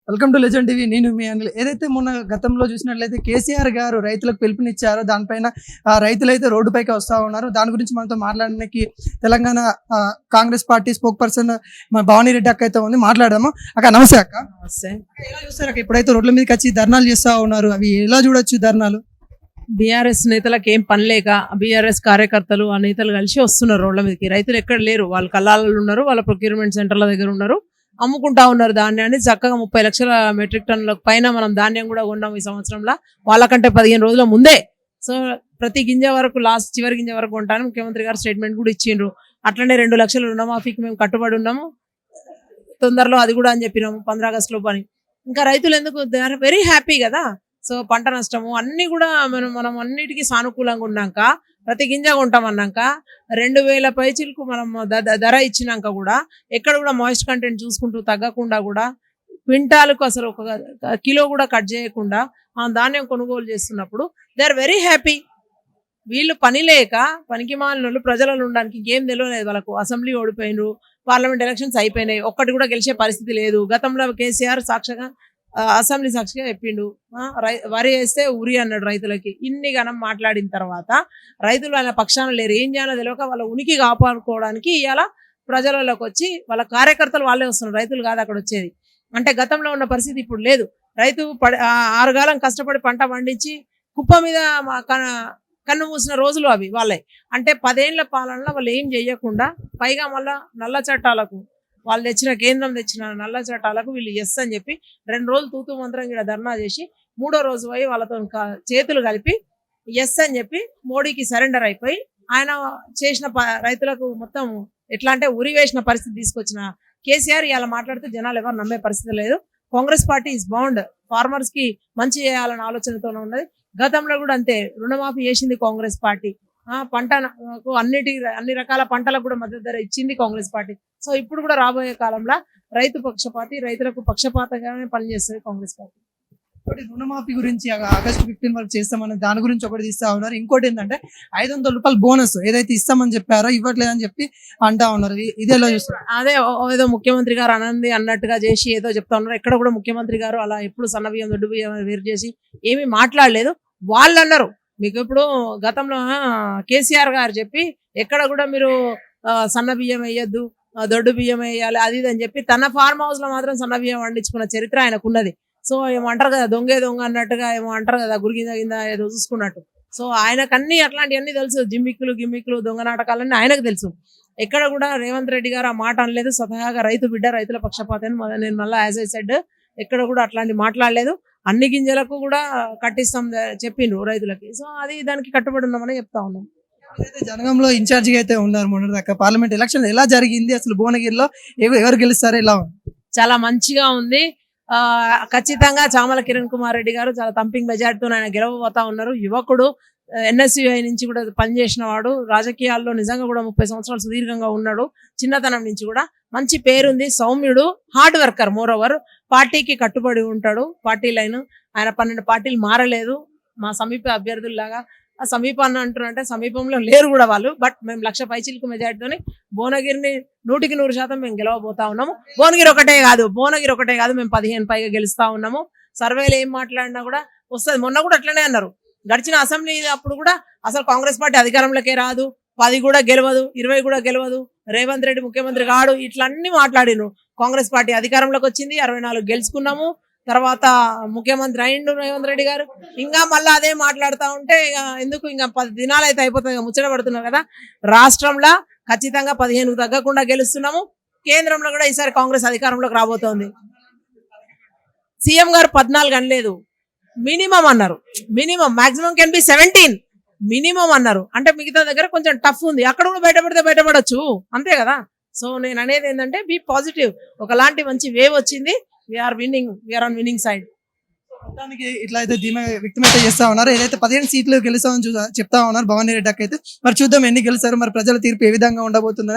Welcome to legend TV. నేను మీ అనిల్. ఏదైతే మొన్న గతంలో చూసినట్లయితే కేసీఆర్ గారు రైతులకు పిలుపునిచ్చారో దానిపైన రైతులైతే రోడ్డుపైకి వస్తూ ఉన్నారు. దాని గురించి మనతో మాట్లాడడానికి Telangana Congress party spoke person మన భవానీ రెడ్డి అక్క అయితే ఉంది. మాట్లాడదాము. అక్క నమస్తే. అక్క నమస్తే. ఎలా చూస్తారు అక్క? ఇప్పుడైతే రోడ్ల మీదకి వచ్చి ధర్నాలు చేస్తూ ఉన్నారు. అవి ఎలా చూడొచ్చు ధర్నాలు? బీఆర్ఎస్ నేతలకు ఏం పని లేక బీఆర్ఎస్ కార్యకర్తలు ఆ నేతలు కలిసి వస్తున్నారు రోడ్ల మీదకి. రైతులు ఎక్కడ లేరు, వాళ్ళ కల్లాలలో ఉన్నారు, వాళ్ళ ప్రొక్యూర్మెంట్ సెంటర్ల దగ్గర ఉన్నారు, అమ్ముకుంటా ఉన్నారు ధాన్యాన్ని. చక్కగా 30 లక్షల మెట్రిక్ టన్నుల పైన మనం ధాన్యం కూడా కొన్నాం ఈ సంవత్సరంలో, వాళ్ళకంటే 15 రోజుల ముందే. సో ప్రతి గింజ వరకు చివరి గింజ వరకు కొంటాను ముఖ్యమంత్రి గారు స్టేట్మెంట్ కూడా ఇచ్చిండ్రు. అట్లనే 2 లక్షల రుణమాఫీకి మేము కట్టుబడి ఉన్నాము, తొందరలో అది కూడా అని చెప్పినాము 15 ఆగస్టులో పని. ఇంకా రైతులు ఎందుకు, దే ఆర్ వెరీ హ్యాపీ కదా. సో పంట నష్టము అన్ని కూడా మనం అన్నిటికీ సానుకూలంగా ఉన్నాక, ప్రతి గింజ కొంటామన్నాక, 2000 పైచీలకు మనం ధర ఇచ్చినాక కూడా ఎక్కడ కూడా మాయిస్ట్ కంటెంట్ చూసుకుంటూ తగ్గకుండా కూడా క్వింటాలకు అసలు 1 కిలో కూడా కట్ చేయకుండా మనం ధాన్యం కొనుగోలు చేస్తున్నప్పుడు దే ఆర్ వెరీ హ్యాపీ. వీళ్ళు పని లేక పనికి మాలిన ప్రజలలో ఉండడానికి ఇంకేం తెలియలేదు వాళ్ళకు. అసెంబ్లీ ఓడిపోయినారు, పార్లమెంట్ ఎలక్షన్స్ అయిపోయినాయి, ఒక్కటి కూడా గెలిచే పరిస్థితి లేదు. గతంలో కేసీఆర్ సాక్షిగా అసెంబ్లీ సాక్షిగా చెప్పిండు, వరి వేస్తే ఉరి అన్నాడు రైతులకి. ఇన్ని గణం మాట్లాడిన తర్వాత రైతులు ఆయన పక్షాన లేరు, ఏం చేయాలో తెలియక వాళ్ళ ఉనికి కాపాడుకోవడానికి ఇవాళ ప్రజలలోకి వచ్చి వాళ్ళ కార్యకర్తలు వాళ్ళే వస్తున్నారు, రైతులు కాదు అక్కడ వచ్చేది. అంటే గతంలో ఉన్న పరిస్థితి ఇప్పుడు లేదు. రైతు 6 కాలం కష్టపడి పంట పండించి కుప్ప మీద కన్ను మూసిన రోజులు అవి వాళ్ళే. అంటే 10 ఏళ్ల పాలనలో వాళ్ళు ఏం చెయ్యకుండా పైగా మళ్ళా నల్ల చట్టాలకు, వాళ్ళు తెచ్చిన కేంద్రం తెచ్చిన నల్ల చట్టాలకు వీళ్ళు ఎస్ అని చెప్పి 2 రోజులు తూతూ మంత్రం ఇక్కడ ధర్నా చేసి 3వ రోజు పోయి వాళ్ళతో చేతులు కలిపి ఎస్ అని చెప్పి మోడీకి సరెండర్ అయిపోయి ఆయన చేసిన రైతులకు మొత్తం ఎట్లా అంటే ఉరి వేసిన పరిస్థితి తీసుకొచ్చిన కేసీఆర్ ఇలా మాట్లాడితే జనాలు ఎవరు నమ్మే పరిస్థితి లేదు. Congress party is bound, farmers కి మంచి చేయాలన్న ఆలోచనతోనే ఉన్నది. గతంలో కూడా అంతే రుణమాఫీ చేసింది కాంగ్రెస్ పార్టీ. పంటకు అన్ని రకాల పంటలకు కూడా మద్దతు ధర ఇచ్చింది కాంగ్రెస్ పార్టీ. సో ఇప్పుడు కూడా రాబోయే కాలంలో రైతు పక్షపాతి, రైతులకు పక్షపాతంగానే పనిచేస్తుంది కాంగ్రెస్ పార్టీ. ఒకటి రుణమాఫీ గురించి ఆగస్టు 15 వరకు చేస్తామని దాని గురించి ఒకటి తీస్తా ఉన్నారు. ఇంకోటి ఏంటంటే 500 రూపాయలు బోనస్ ఏదైతే ఇస్తామని చెప్పారో ఇవ్వట్లేదని చెప్పి అంటా ఉన్నారు. ఇది ఎలా చూస్తారు? అదే ఏదో ముఖ్యమంత్రి గారు అనంది అన్నట్టుగా చేసి ఏదో చెప్తా ఉన్నారు. ఎక్కడ కూడా ముఖ్యమంత్రి గారు అలా ఎప్పుడు సన్న బియ్యం దొడ్డు బియ్యం వేరు చేసి ఏమీ మాట్లాడలేదు. వాళ్ళు అన్నారు మీకు ఇప్పుడు గతంలో కేసీఆర్ గారు చెప్పి ఎక్కడ కూడా మీరు సన్న బియ్యం వేయద్దు, దొడ్డు బియ్యం వేయాలి అది ఇది అని చెప్పి తన ఫార్మ్ హౌస్ లో మాత్రం సన్న బియ్యం వండించుకున్న చరిత్ర ఆయనకున్నది. సో ఏమో అంటారు కదా, దొంగ అన్నట్టుగా ఏమో అంటారు కదా, గురిగింద కింద ఏదో చూసుకున్నట్టు. సో ఆయనకన్నీ అట్లాంటివన్నీ తెలుసు, గిమ్మిక్కులు దొంగ నాటకాలన్నీ ఆయనకు తెలుసు. ఎక్కడ కూడా రేవంత్ రెడ్డి గారు ఆ మాట అనలేదు. స్వతహాగా రైతు బిడ్డ, రైతుల పక్షపాతం నేను మళ్ళీ యాజ్ ఐ సెడ్ ఎక్కడ కూడా అట్లాంటి మాట్లాడలేదు. అన్ని గింజలకు కూడా కట్టిస్తాం చెప్పిండ్రు రైతులకి. సో అది దానికి కట్టుబడి ఉన్నామని చెప్తా ఉన్నాం. జనగాంలో ఇన్ఛార్జిగా అయితే ఉన్నారు మొన్న దాకా. పార్లమెంట్ ఎలక్షన్ ఎలా జరిగింది అసలు? భువనగిరిలో ఎవరు గెలుస్తారు? ఎలా ఉంది? చాలా మంచిగా ఉంది. ఖచ్చితంగా చామల కిరణ్ కుమార్ రెడ్డి గారు చాలా తంపింగ్ మెజార్టీతో ఆయన గెలవబోతా ఉన్నారు. యువకుడు, NSUI నుంచి కూడా పనిచేసిన వాడు, రాజకీయాల్లో నిజంగా కూడా 30 సంవత్సరాలు సుదీర్ఘంగా ఉన్నాడు. చిన్నతనం నుంచి కూడా మంచి పేరుంది, సౌమ్యుడు, హార్డ్ వర్కర్. మోర్ ఓవర్ పార్టీకి కట్టుబడి ఉంటాడు. పార్టీ లైన్ ఆయన 12 పార్టీలు మారలేదు. మా సమీప అభ్యర్థుల్లాగా సమీపాన్ని అంటున్నంటే సమీపంలో లేరు కూడా వాళ్ళు. బట్ మేము 1,00,000 పైచీలకు మెజార్టీతోని భువనగిరిని 100% మేము గెలవబోతా ఉన్నాము. భువనగిరి ఒకటే కాదు మేము 15 పైగా గెలుస్తా ఉన్నాము. సర్వేలు ఏం మాట్లాడినా కూడా వస్తుంది. మొన్న కూడా అట్లనే అన్నారు. గడిచిన అసెంబ్లీ అప్పుడు కూడా అసలు కాంగ్రెస్ పార్టీ అధికారంలోకే రాదు, 10 కూడా గెలవదు, 20 కూడా గెలవదు, రేవంత్ రెడ్డి ముఖ్యమంత్రి కాడు, ఇట్లా అన్ని మాట్లాడిను. కాంగ్రెస్ పార్టీ అధికారంలోకి వచ్చింది, 64 గెలుచుకున్నాము. తర్వాత ముఖ్యమంత్రి అయిండు రేవంత్ రెడ్డి గారు. ఇంకా మళ్ళీ అదే మాట్లాడుతూ ఉంటే ఎందుకు, ఇంకా 10 దినాలు అయితే అయిపోతుంది, ముచ్చట పడుతున్నారు కదా. రాష్ట్రంలో ఖచ్చితంగా 15 తగ్గకుండా గెలుస్తున్నాము. కేంద్రంలో కూడా ఈసారి కాంగ్రెస్ అధికారంలోకి రాబోతోంది. సీఎం గారు 14 అనలేదు, మినిమం అన్నారు. Minimum, maximum can be 17, minimum అన్నారు. అంటే మిగతా దగ్గర కొంచెం టఫ్ ఉంది, అక్కడ కూడా బయటపడచ్చు, అంతే కదా. సో నేను అనేది ఏంటంటే బీ పాజిటివ్. ఒకలాంటి మంచి వేవ్ వచ్చింది. We're on winning side. మొత్తానికి ఇట్లా అయితే ధీమా వ్యక్తమైతే చేస్తా ఉన్నారు. ఏదైతే 15 సీట్లు గెలుస్తామని చెప్తా ఉన్నారు భవానీ రెడ్డి అయితే. మరి చూద్దాం ఎన్ని గెలుస్తారు, మరి ప్రజల తీర్పు ఏ విధంగా ఉండబోతుందో